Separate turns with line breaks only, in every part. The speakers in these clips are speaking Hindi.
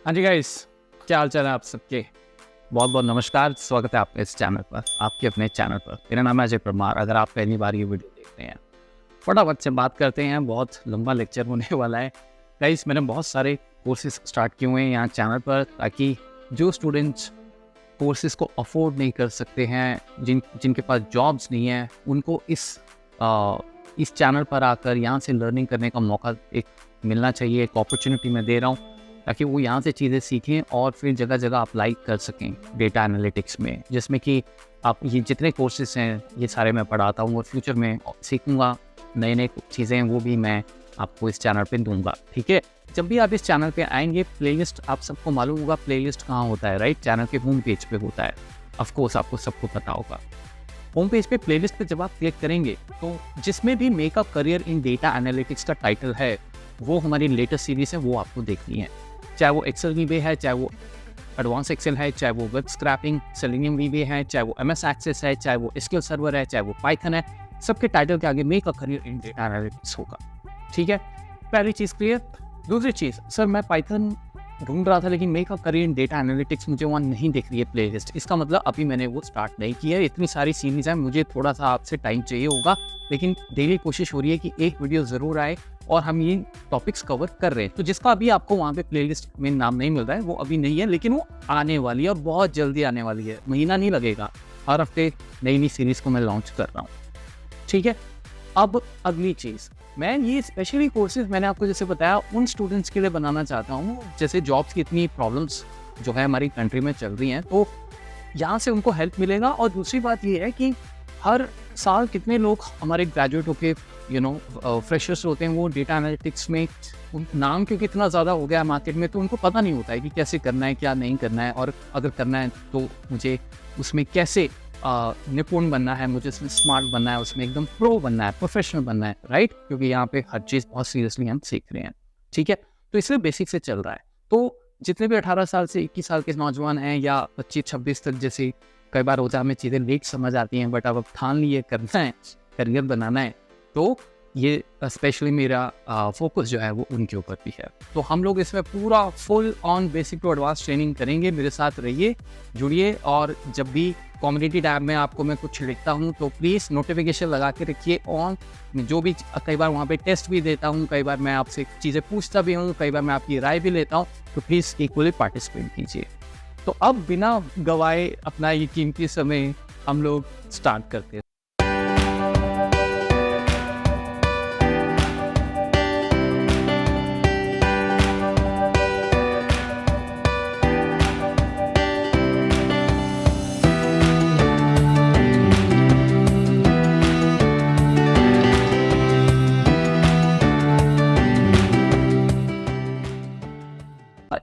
हाँ जी गाइस, क्या हाल चाल है आप सबके। बहुत बहुत नमस्कार, स्वागत है आपका इस चैनल पर, आपके अपने चैनल पर। मेरा नाम है अजय परमार। अगर आप पहली बार ये वीडियो देख रहे हैं, फटाफट से बात करते हैं। बहुत लंबा लेक्चर होने वाला है गाइस। मैंने बहुत सारे कोर्सेज स्टार्ट किए हुए हैं यहाँ चैनल पर, ताकि जो स्टूडेंट्स कोर्सेज को अफोर्ड नहीं कर सकते हैं, जिनके पास जॉब्स नहीं है, उनको इस चैनल पर आकर यहाँ से लर्निंग करने का मौका एक मिलना चाहिए। एक अपॉर्चुनिटी मैं दे रहा हूँ ताकि वो यहाँ से चीज़ें सीखें और फिर जगह जगह अप्लाई कर सकें डेटा एनालिटिक्स में, जिसमें कि आप ये जितने कोर्सेज हैं ये सारे मैं पढ़ाता हूँ और फ्यूचर में सीखूँगा। नए नए चीज़ें हैं वो भी मैं आपको इस चैनल पे दूंगा, ठीक है। जब भी आप इस चैनल पे आएंगे, प्लेलिस्ट आप सबको मालूम होगा प्लेलिस्ट कहाँ होता है, राइट? चैनल के होम पेज पे होता है। ऑफ कोर्स आपको सबको पता होगा। होम पेज पे प्लेलिस्ट पे जब आप क्लिक करेंगे तो जिसमें भी make a career in data analytics का टाइटल है, वो हमारी लेटेस्ट सीरीज है, वो आपको देखनी है। चाहे वो एक्सेल वीबे है, चाहे वो एडवांस एक्सेल है, चाहे वो वेब स्क्रैपिंग सेलेनियम वीबे है, चाहे वो एमएस एक्सेस है, चाहे वो एसक्यूएल सर्वर है, चाहे वो पाइथन है, सबके टाइटल के आगे make a career in data analytics होगा, ठीक है। पहली चीज़ क्लियर। दूसरी चीज़, सर मैं पाइथन ढूंढ रहा था लेकिन make a career in data analytics मुझे वहाँ नहीं दिख रही है प्लेलिस्ट। इसका मतलब अभी मैंने वो स्टार्ट नहीं किया है। इतनी सारी सीरीज है, मुझे थोड़ा सा आपसे टाइम चाहिए होगा, लेकिन डेली कोशिश हो रही है कि एक वीडियो ज़रूर आए और हम ये टॉपिक्स कवर कर रहे हैं। तो जिसका अभी आपको वहाँ पे प्लेलिस्ट में नाम नहीं मिल रहा है, वो अभी नहीं है, लेकिन वो आने वाली है और बहुत जल्दी आने वाली है। महीना नहीं लगेगा, हर हफ्ते नई नई सीरीज़ को मैं लॉन्च कर रहा हूँ, ठीक है। अब अगली चीज़, मैं ये स्पेशली कोर्सेज मैंने आपको जैसे बताया उन स्टूडेंट्स के लिए बनाना चाहता हूँ, जैसे जॉब्स की इतनी प्रॉब्लम्स जो है हमारी कंट्री में चल रही हैं, तो यहाँ से उनको हेल्प मिलेगा। और दूसरी बात ये है कि हर साल कितने लोग हमारे ग्रेजुएट होके फ्रेशर्स होते हैं, वो डेटा एनालिटिक्स में नाम क्योंकि इतना ज़्यादा हो गया मार्केट में, तो उनको पता नहीं होता है कि कैसे करना है, क्या नहीं करना है, और अगर करना है तो मुझे उसमें कैसे निपुण बनना है, मुझे उसमें स्मार्ट बनना है, उसमें एकदम प्रो बनना है, प्रोफेशनल बनना है, राइट? क्योंकि यहाँ पे हर चीज़ बहुत सीरियसली हम सीख रहे हैं, ठीक है। तो इसलिए बेसिक से चल रहा है। तो जितने भी 18 साल से 21 साल के नौजवान हैं या 25-26 तक, जैसे कई बार होता है हमें चीज़ें लेट समझ आती हैं, बट अब ठान लिए करना है, करियर बनाना है, तो ये स्पेशली मेरा फोकस जो है वो उनके ऊपर भी है। तो हम लोग इसमें पूरा full on basic to advance training करेंगे। मेरे साथ रहिए, जुड़िए, और जब भी कम्युनिटी टैब में आपको मैं कुछ लिखता हूँ तो प्लीज़ नोटिफिकेशन लगा के रखिए ऑन। जो भी कई बार वहाँ पे टेस्ट भी देता हूँ, कई बार मैं आपसे चीज़ें पूछता भी हूँ, कई बार मैं आपकी राय भी लेता हूँ, तो प्लीज़ इक्वली पार्टिसिपेट कीजिए। तो अब बिना गवाए अपना ये कीमती समय हम लोग स्टार्ट करते हैं।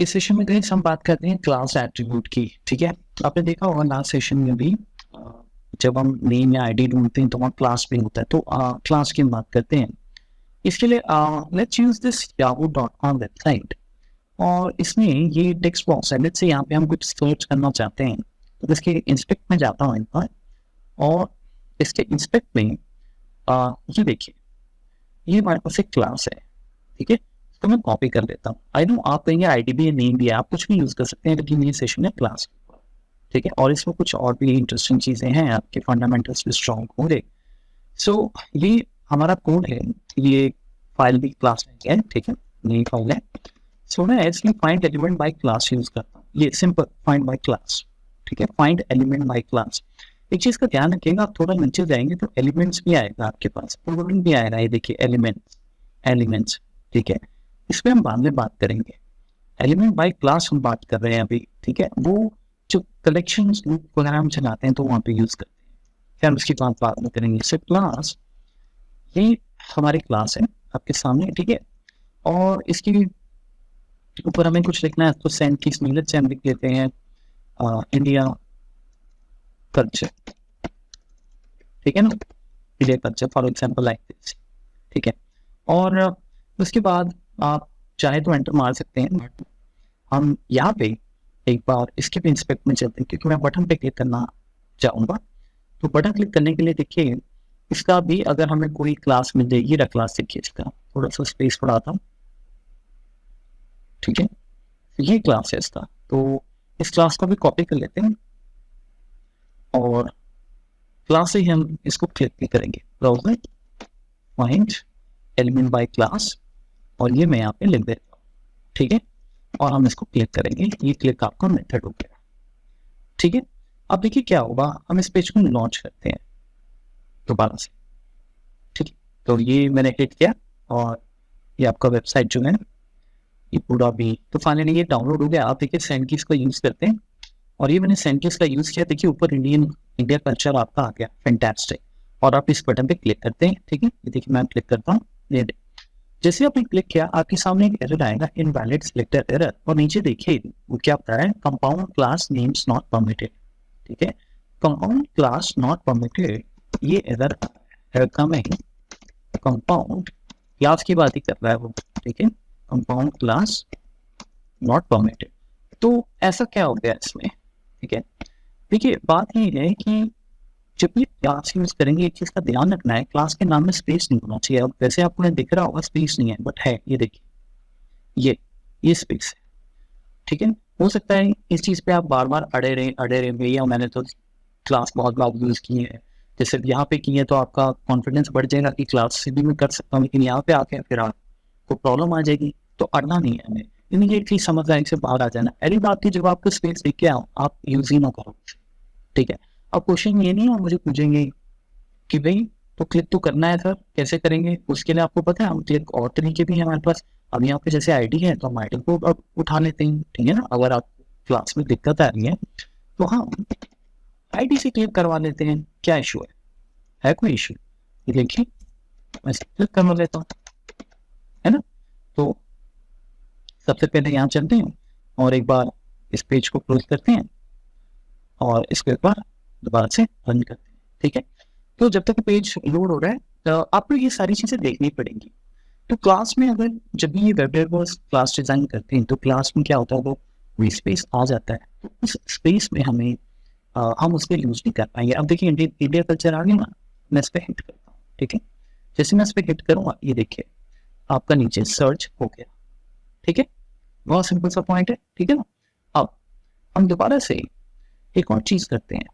इस सेशन में कहीं हम बात करते हैं क्लास एट्रीब्यूट की, ठीक है। आपने देखा होगा लास्ट सेशन में भी जब हम नेम या आईडी ढूंढते हैं तो वहाँ क्लास भी होता है, तो क्लास की बात करते हैं। इसके लिए let's use this yahoo.com website, और इसमें ये टेक्स्ट बॉक्स है। लेट्स से यहाँ पे हम कुछ सर्च करना चाहते हैं, तो इसके इंस्पेक्ट में जाता हूँ इनका, और इसके इंस्पेक्ट में ये देखिए, ये हमारे पास एक क्लास है, ठीक है। तो मैं कॉपी कर लेता हूँ। आई नो आप कहेंगे आईडी भी है, नेम भी है, आप कुछ भी यूज कर सकते हैं, लेकिन ये सेशन है क्लास, ठीक है। और इसमें कुछ और भी इंटरेस्टिंग चीजें हैं, आपके फंडामेंटल्स भी स्ट्रॉन्ग होंगे। सो ये हमारा कोड है, ये फाइल भी क्लास में है, ठीक है, नई फाइल है। सो मैं इसमें find element by class use करता हूँ, ये सिंपल फाइंड बाय क्लास, ठीक है, फाइंड एलिमेंट बाय क्लास। एक चीज का ध्यान रखिएगा, आप थोड़ा नीचे जाएंगे तो एलिमेंट्स भी आएगा आपके पास, प्रोग्रामिंग भी आएगा, ये देखिए एलिमेंट्स, ठीक है। इस पर हम बाद में बात करेंगे। एलिमेंट बाय क्लास हम बात कर रहे हैं अभी, ठीक है। वो जो कलेक्शन वगैरह हम चलाते हैं तो वहाँ पे यूज करते हैं, फिर हम उसकी बात में करेंगे। सो क्लास, ये हमारी क्लास है आपके सामने, ठीक है। और इसके ऊपर हमें कुछ लिखना है, तो सेंड की स्मेलत से हम लिख लेते हैं इंडिया कल्चर, ठीक है ना, India culture for example like this, ठीक है। और उसके बाद आप चाहे तो एंटर मार सकते हैं। हम यहाँ पे एक बार इसके भी इंस्पेक्ट में चलते हैं, क्योंकि मैं बटन पे क्लिक करना चाहूँगा। तो बटन क्लिक करने के लिए देखिए, इसका भी अगर हमें कोई क्लास मिल जाए, ये क्लास देखिए, इसका थोड़ा सा स्पेस बढ़ाता हूँ, ठीक है। ये क्लास है इसका, तो इस क्लास को भी कॉपी कर लेते हैं और क्लास से ही हम इसको क्लिक भी करेंगे, browser find element by class, और ये मैं यहाँ पे लिख देता हूँ, ठीक है। और हम इसको क्लिक करेंगे, ये क्लिक आपका मेथड हो गया, ठीक है। अब देखिए क्या होगा, हम इस पेज को लॉन्च करते हैं दोबारा से, ठीक है। तो ये मैंने क्लिक किया और ये आपका वेबसाइट जो है ये पूरा भी, तो फाइनली ये डाउनलोड हो गया। आप देखिए सेंकीज का यूज करते हैं, और ये मैंने सेंकीज का यूज किया, देखिए ऊपर इंडिया कल्चर आपका आ गया, फैंटास्टिक। और आप इस बटन पे क्लिक करते हैं, ठीक है। ये देखिए मैं क्लिक करता हूँ, ये जैसे आपने क्लिक किया आपके सामने एक एरर आएगा, इनवैलिड सिलेक्टर एरर, और नीचे देखिए वो क्या बता रहा है, compound class names not permitted, ठीक है। कंपाउंड क्लास नॉट परमिटेड, ये एरर का में कंपाउंड क्लास की बात ही कर रहा है वो, ठीक है। कंपाउंड क्लास नॉट परमिटेड, तो ऐसा क्या हो गया इसमें, ठीक है। देखिए बात ये है कि जब भी क्लास यूज करेंगे एक चीज का ध्यान रखना है, क्लास के नाम में स्पेस नहीं होना चाहिए। अब वैसे आपको यहाँ दिख रहा होगा स्पेस नहीं है, बट है, ये देखिए ये स्पेस है, ठीक है। हो सकता है इस चीज पे आप बार बार अड़े रहे भैया मैंने तो क्लास बहुत बार यूज की है, जैसे यहाँ पे की है, तो आपका कॉन्फिडेंस बढ़ जाएगा कि क्लास से भी मैं कर सकता हूँ, लेकिन यहाँ पे आके फिर आपको प्रॉब्लम आ जाएगी। तो अड़ना नहीं है हमें, इमीडिएटली समझदारी से बाहर आ जाना। पहली बात की जब आपको स्पेस देख के आओ आप यूज ही ना करो, ठीक है। अब क्वेश्चन ये नहीं है मुझे पूछेंगे कि भाई तो क्लिक तो करना है सर, कैसे करेंगे, उसके लिए आपको पता है हम क्लिक और तरीके भी हैं हमारे पास। अब यहाँ पे जैसे आईडी है तो हम आईडी को अब उठा लेते हैं, ठीक है ना। अगर आप क्लास में दिक्कत आ रही है तो हम आईडी से क्लिक करवा लेते हैं, क्या इशू है कोई इशू, ये देखिए मैं क्लिक करवा लेता हूँ, है ना। तो सबसे पहले यहाँ चलते हैं और एक बार इस पेज को क्लोज करते हैं और इसको एक बार दोबारा से रन करते हैं, ठीक है। तो जब तक पेज लोड हो रहा है तो आपको ये सारी चीजें देखनी पड़ेंगी। तो क्लास में अगर जब भी ये वेब डेवलपर्स क्लास डिजाइन करते हैं तो क्लास में क्या होता है, वो स्पेस आ जाता है, तो उस स्पेस में हमें हम उसके यूज नहीं कर पाएंगे। अब देखिए इंडिया कल्चर आ गया ना, मैं इस पर हिट करता हूँ, ठीक है। जैसे मैं इस पर हिट करूँगा ये देखिए आपका नीचे सर्च हो गया, ठीक है। बहुत सिंपल सा पॉइंट है, ठीक है ना। अब हम दोबारा से एक और चीज करते हैं,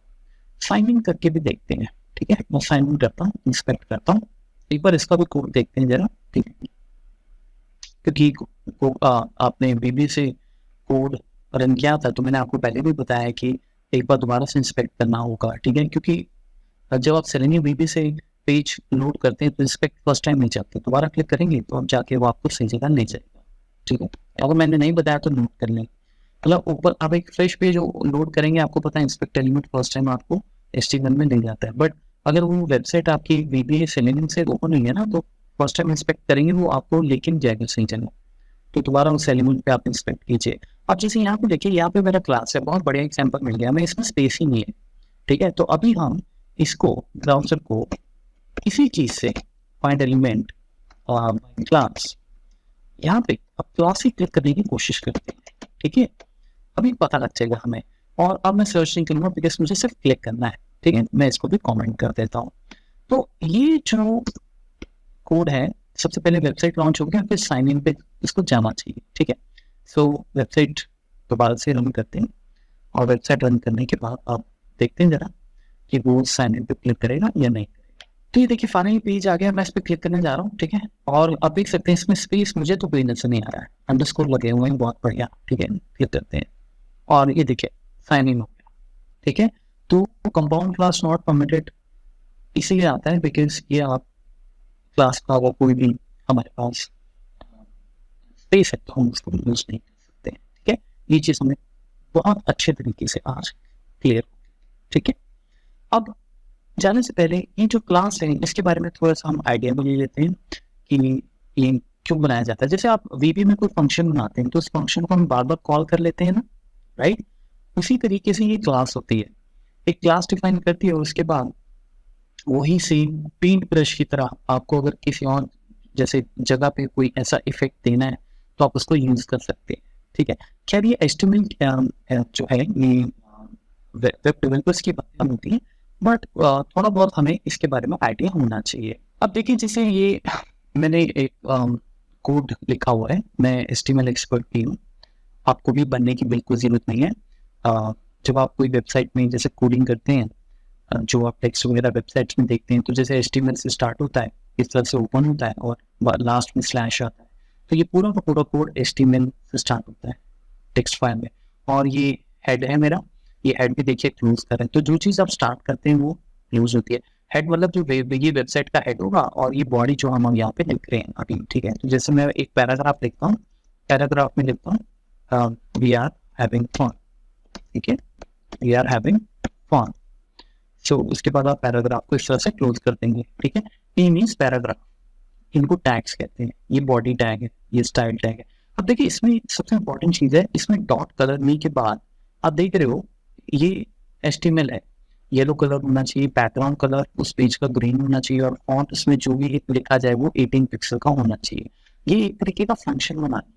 साइन इन करके भी देखते हैं, ठीक है। मैं साइन इन करता हूँ, इंस्पेक्ट करता हूँ, एक बार इसका भी कोड देखते हैं जरा, ठीक है। क्योंकि आपने बीबी से कोड रन किया था तो मैंने आपको पहले भी बताया कि एक बार दोबारा से इंस्पेक्ट करना होगा, ठीक है। क्योंकि जब आप सेलेनियम बीबी से पेज लोड करते हैं तो इंस्पेक्ट फर्स्ट टाइम नहीं जाते, दोबारा क्लिक करेंगे तो अब जाके वो आपको सही जगह ले जाएगा, ठीक है। अगर मैंने नहीं बताया तो नोट कर लें, मतलब ऊपर आप एक फ्रेश पेज लोड करेंगे, आपको पता है इंस्पेक्ट एलिमेंट फर्स्ट टाइम आपको HTML में ले जाता है, बट अगर वो वेबसाइट आपकी VBA सेलेनियम से ओपन हुई है ना, तो फर्स्ट टाइम इंस्पेक्ट करेंगे वो आपको लेकिन जाएगा सही जगह, तो दोबारा उस एलिमेंट पे आप इंस्पेक्ट कीजिए। अब जैसे यहाँ पे देखिए, यहाँ पे मेरा क्लास है, बहुत बढ़िया एग्जाम्पल मिल गया, मैं इसमें स्पेस ही नहीं है, ठीक है। तो अभी हम इसको ब्राउजर को इसी चीज से फाइंड एलिमेंट और क्लास, यहाँ पे अब क्लास ही क्लिक करने की कोशिश करते हैं, ठीक है। अभी पता लग जाएगा हमें, और अब मैं सर्च नहीं करूंगा बिकॉज मुझे सिर्फ क्लिक करना है, ठीक है। मैं इसको भी कमेंट कर देता हूँ। तो ये जो कोड है, सबसे पहले वेबसाइट लॉन्च हो गया, फिर साइन इन पे इसको जाना चाहिए, ठीक है। सो वेबसाइट दोबारा से रन करते हैं, और वेबसाइट रन करने के बाद आप देखते हैं जरा कि वो साइन इन पे क्लिक करेगा या नहीं करेगा। तो ये देखिए फाइनली पेज आ गया, मैं इस पर क्लिक करने जा रहा हूँ, ठीक है। और आप देख सकते हैं इसमें स्पेस मुझे तो कोई नजर नहीं आ रहा है, अंडरस्कोर लगे हुए हैं, बहुत बढ़िया, ठीक है। क्लिक करते हैं और ये देखिए साइन इन हो गया, ठीक है। तो कंपाउंड क्लास नॉट परमिटेड इसीलिए आता है बिकॉज ये आप क्लास का वो कोई भी हमारे पास स्पेस है तो हम उसको यूज नहीं कर सकते हैं, ठीक है। ये चीज हमें बहुत अच्छे तरीके से आज क्लियर, ठीक है। अब जाने से पहले ये जो क्लास है इसके बारे में थोड़ा सा हम आइडिया भी ले लेते हैं कि ये क्यों बनाया जाता है। जैसे आप VB में कोई फंक्शन बनाते हैं तो उस फंक्शन को हम बार बार कॉल कर लेते हैं ना, राइट। उसी तरीके से ये क्लास होती है, एक क्लास डिफाइन करती है और उसके बाद वही सेम पेंट ब्रश की तरह आपको अगर किसी और जैसे जगह पे कोई ऐसा इफेक्ट देना है तो आप उसको यूज कर सकते हैं, ठीक है। खैर ये HTML जो है ये वेब डेवलपर्स की बात होती है, बट थोड़ा बहुत हमें इसके बारे में आइडिया होना चाहिए। अब देखिए जैसे ये मैंने एक कोड लिखा हुआ है, मैं HTML एक्सपर्ट भी हूँ, आपको भी बनने की बिल्कुल ज़रूरत नहीं है। जब आप कोई वेबसाइट में जैसे कोडिंग करते हैं, जो आप टेक्स्ट वगैरह वेबसाइट्स में देखते हैं, तो जैसे HTML से स्टार्ट होता है, इस तरह से ओपन होता है और लास्ट में स्लैश आता है। तो ये पूरा का पूरा कोड HTML से स्टार्ट होता है टेक्स्ट फाइल में। और ये हेड है मेरा, ये हेड भी देखिए क्लोज कर रहे हैं। तो जो चीज़ आप स्टार्ट करते हैं वो क्लोज होती है। हेड मतलब जो ये वेबसाइट का हेड होगा, और ये बॉडी जो हम यहाँ पे लिख रहे हैं अभी, ठीक है। तो जैसे मैं एक पैराग्राफ लिखता हूँ, पैराग्राफ में लिखता हूँ वी आर हैविंग फन, ठीक है, वी आर हैविंग फन। सो उसके बाद आप पैराग्राफ को इस तरह से क्लोज कर देंगे, ठीक है। ये मीन्स पैराग्राफ, इनको टैग्स कहते हैं। ये बॉडी टैग है, ये स्टाइल टैग है। अब देखिए इसमें सबसे इंपॉर्टेंट चीज है, इसमें डॉट कलर मी के बाद आप देख रहे हो ये HTML है, येलो कलर होना चाहिए, बैकग्राउंड कलर उस पेज का ग्रीन होना चाहिए, और फॉन्ट उसमें जो भी लिखा जाए वो 18 पिक्सल का होना चाहिए। ये एक तरीके का फंक्शन बना है।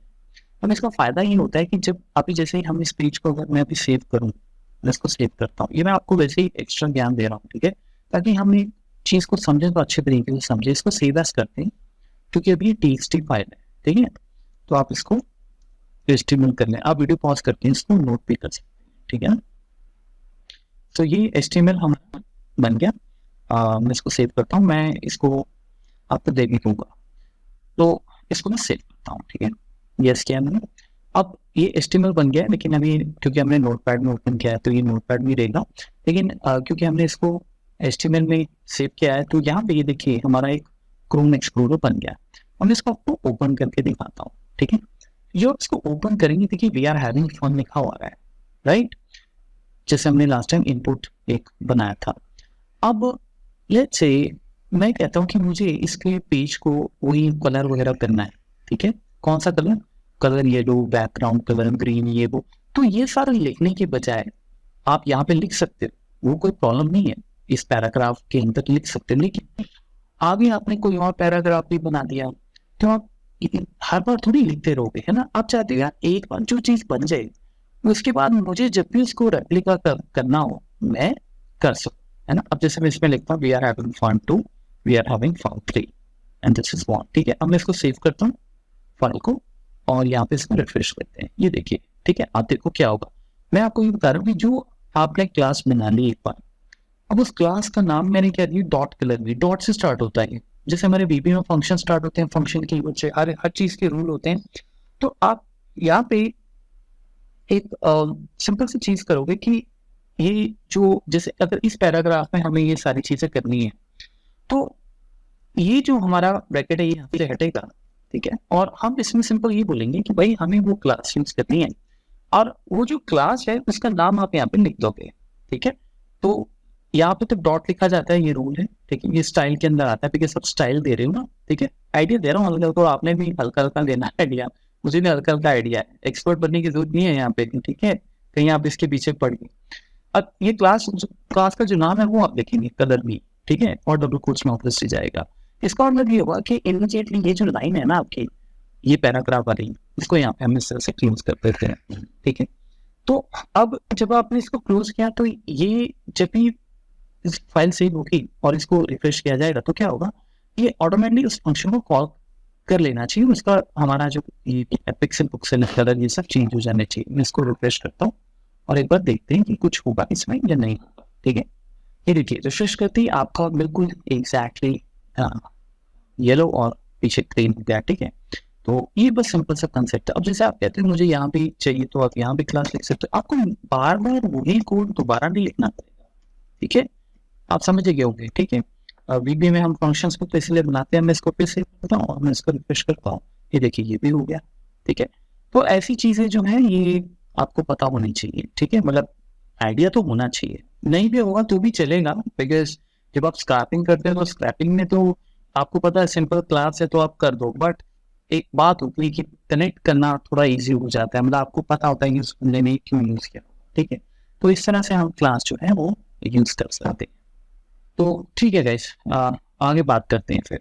अब इसका फायदा ये होता है कि जब अभी जैसे ही हम इस पेज को अगर मैं अभी सेव करूँ, मैं इसको सेव करता हूँ, ये मैं आपको वैसे ही एक्स्ट्रा ज्ञान दे रहा हूँ, ठीक है, ताकि हम एक चीज को समझे तो अच्छे तरीके से समझे। इसको सेव एज करते हैं क्योंकि अभी ये TXT फाइल है, ठीक है। तो आप इसको HTML कर लें, आप वीडियो पॉज करके इसको नोट भी कर सकते हैं, ठीक है। तो ये HTML हमारा बन गया। मैं इसको सेव करता हूँ, मैं इसको आपको दे भी दूंगा। तो इसको मैं सेव करता हूँ, ठीक है। यस किया मैंने। अब ये HTML बन गया है, लेकिन अभी क्योंकि हमने नोटपैड में ओपन किया है तो ये नोटपैड में रहेगा। लेकिन क्योंकि हमने इसको HTML में सेव किया है, तो यहाँ पे ये देखिए हमारा एक क्रोम एक्सप्लोरर बन गया। और मैं इसको आपको ओपन करके दिखाता हूँ, ठीक है। जो इसको ओपन करेंगे, देखिए वी आर हैविंग फन लिखा हुआ है, राइट, जैसे हमने लास्ट टाइम इनपुट एक बनाया था। अब लेट्स से मैं कहता हूँ कि मुझे इसके पेज को वही कलर वगैरह करना है, ठीक है। कौन सा colour? Colour yellow, background colour green, ये वो। तो ये सारा लिखने के बजाय आप यहाँ पे लिख सकते हो, वो कोई प्रॉब्लम नहीं है, इस पैराग्राफ के अंदर लिख सकते हो। लेकिन आगे आपने कोई और पैराग्राफ भी बना दिया तो आप हर बार थोड़ी लिखते रहोगे, है ना। आप चाहते हो यार एक बार जो चीज बन जाए, उसके बाद मुझे जब भी उसको रेप्लिका करना हो मैं कर सकूं, है ना। अब जैसे मैं इसमें लिखता हूँ we are having fun 2, we are having fun 3 and this is 1, ठीक है। अब मैं इसको सेव करता हूँ फाइल को, और यहाँ पे इसको रिफ्रेश करते हैं, ये देखिए, ठीक है। आप देखो क्या होगा। मैं आपको ये बता रहा हूँ कि जो आपने क्लास बना ली एक बार, अब उस क्लास का नाम मैंने क्या दिया, डॉट कलर भी, डॉट से स्टार्ट होता है। जैसे हमारे VB में फंक्शन स्टार्ट होते हैं, फंक्शन की वजह हर चीज के रूल होते हैं। तो आप यहाँ पे एक सिंपल सी चीज करोगे कि ये जो, जैसे अगर इस पैराग्राफ में हमें ये सारी चीजें करनी है, तो ये जो हमारा ब्रैकेट है ये यहाँ से हटेगा, ठीक है। और हम इसमें सिंपल ये बोलेंगे कि भाई हमें वो क्लास यूज करनी है, और वो जो क्लास है उसका नाम आप यहाँ पे लिख दोगे, ठीक है। तो यहाँ पे तो डॉट लिखा जाता है, ये रूल है, ठीक है। ये स्टाइल के अंदर आता है क्योंकि सब स्टाइल दे रहे हो ना, ठीक है। आइडिया दे रहा हूँ हल्का, तो आपने भी हल्का हल्का देना है आइडिया, मुझे भी हल्का हल्का आइडिया है, एक्सपर्ट बनने की जरूरत नहीं है यहाँ पे, ठीक है। कहीं आप इसके पीछे पड़ गए। अब ये क्लास का जो नाम है वो आप लिखेंगे कलर भी, ठीक है, और डबल कोट्स में ऑफिस से जाएगा। इसका मतलब ये होगा कि इमीडिएटली ये जो लाइन है ना आपकी, ये पैराग्राफ वाली, इसको यहाँ पे हम इस तरह से क्लोज कर देते हैं, ठीक है। तो अब जब आपने इसको क्लोज किया, तो ये जब भी इस फाइल सेव होगी और इसको रिफ्रेश किया जाएगा, तो क्या होगा, ये ऑटोमेटिकली उस फंक्शन को कॉल कर लेना चाहिए। उसका हमारा जो पिक्सल पिक्सल कलर ये सब चेंज हो जाने चाहिए। मैं इसको रिफ्रेश करता हूँ और एक बार देखते हैं कि कुछ होगा इसमें या नहीं होगा, ठीक है। ये देखिए रिफ्रेश करते ही आपका बिल्कुल एग्जैक्टली येलो और पीछे ग्रीन हो गया, ठीक है। तो ये बस सिंपल सा कंसेप्ट है। अब जैसे आप कहते हैं मुझे यहाँ भी चाहिए, तो आप यहाँ भी क्लास लिख सकते हो। आपको बार बार वही कोड दोबारा नहीं लिखना पड़ेगा, ठीक है। आप समझ गए होंगे, ठीक है। VB में हम फंक्शंस को तो इसलिए बनाते हैं, मैं इसको फिर से करता हूँ और मैं इसको रिफ्रेश करता हूँ, ये देखिए ये भी हो गया, ठीक है। तो ऐसी चीजें जो है ये आपको पता होनी चाहिए, ठीक है। मतलब आइडिया तो होना चाहिए, नहीं भी होगा तो भी चलेगा, बिकॉज जब आप स्क्रैपिंग करते हैं तो स्क्रैपिंग में तो आपको पता है सिंपल क्लास है तो आप कर दो, बट एक बात होती है कि कनेक्ट करना थोड़ा इजी हो जाता है, मतलब आपको पता होता है कि उस बंदे ने क्यों यूज किया, ठीक है। तो इस तरह से हम क्लास जो है वो यूज कर सकते हैं। तो ठीक है गाइस, आगे बात करते हैं फिर।